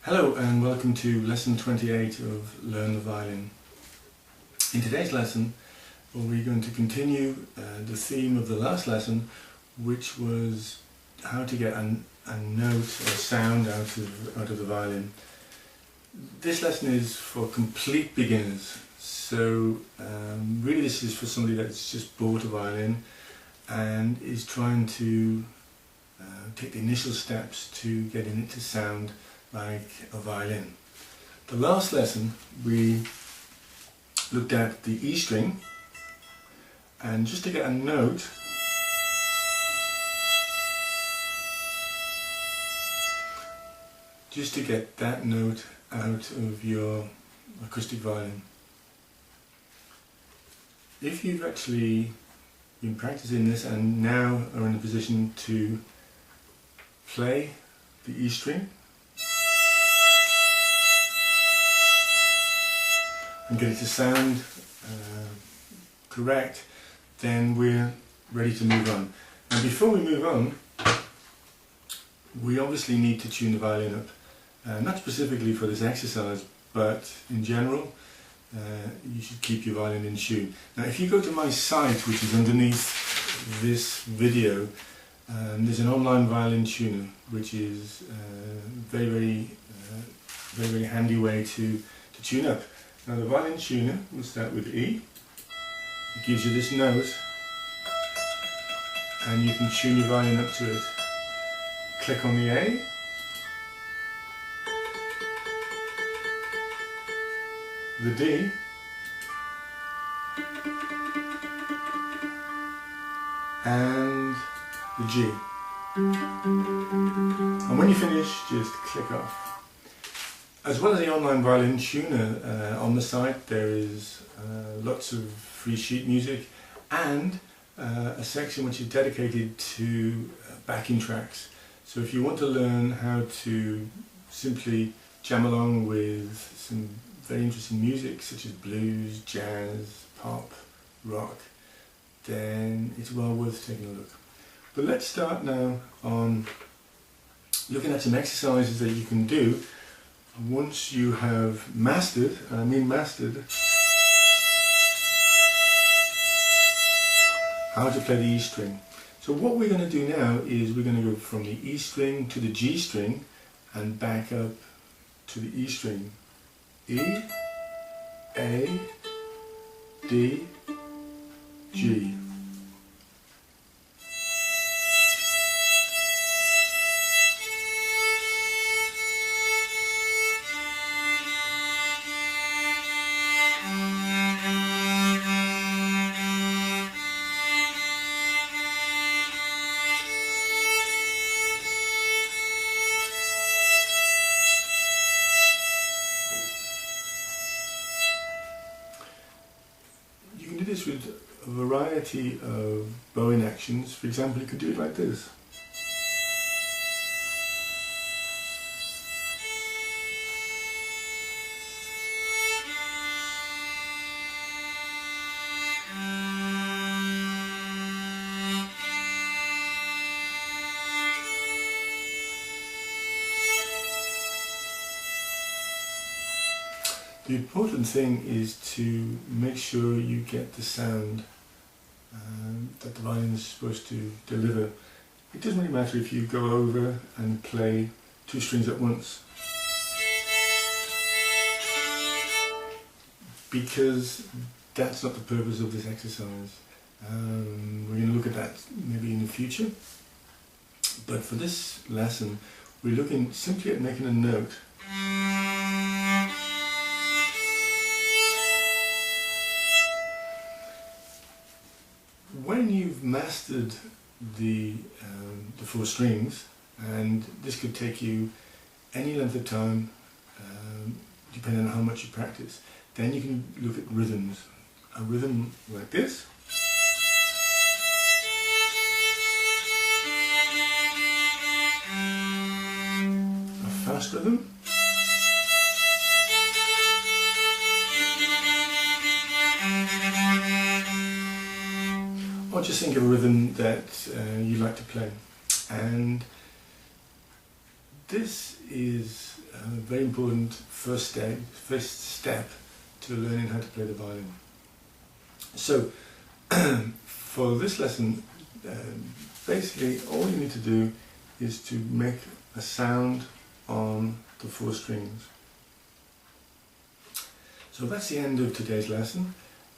Hello and welcome to lesson 28 of Learn the Violin. In today's lesson we're going to continue the theme of the last lesson, which was how to get a note or sound out of the violin. This lesson is for complete beginners, so really this is for somebody that's just bought a violin and is trying to take the initial steps to getting it to sound like a violin. The last lesson we looked at the E string, and just to get a note, just to get that note out of your acoustic violin. If you've actually been practicing this and now are in a position to play the E string and get it to sound correct, then we're ready to move on. And before we move on, we obviously need to tune the violin up, not specifically for this exercise, but in general you should keep your violin in tune. Now if you go to my site, which is underneath this video, there's an online violin tuner, which is a very handy way to tune up. Now the violin tuner will start with E. It gives you this note and you can tune your violin up to it. Click on the A, the D, and the G. And when you finish, just click off. As well as the online violin tuner, on the site there is lots of free sheet music and a section which is dedicated to backing tracks. So if you want to learn how to simply jam along with some very interesting music such as blues, jazz, pop, rock, then it's well worth taking a look. But let's start now on looking at some exercises that you can do once you have mastered, and I mean mastered, how to play the E string. So what we're going to do now is we're going to go from the E string to the G string and back up to the E string. E, A, D, G. This with a variety of bowing actions. For example, you could do it like this. The important thing is to make sure you get the sound that the violin is supposed to deliver. It doesn't really matter if you go over and play two strings at once, because that's not the purpose of this exercise. We're going to look at that maybe in the future, but for this lesson we're looking simply at making a note. When you've mastered the four strings, and this could take you any length of time depending on how much you practice, then you can look at rhythms. A rhythm like this, a fast rhythm, or just think of a rhythm that you like to play. And this is a very important first step to learning how to play the violin. So for this lesson, basically all you need to do is to make a sound on the 4 strings. So that's the end of today's lesson,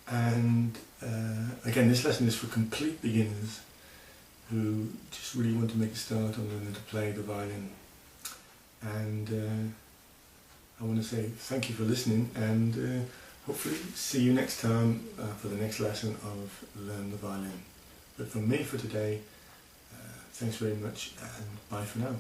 and again, this lesson is for complete beginners who just really want to make a start on learning to play the violin. And I want to say thank you for listening, and hopefully see you next time for the next lesson of Learn the Violin. But from me for today, thanks very much, and bye for now.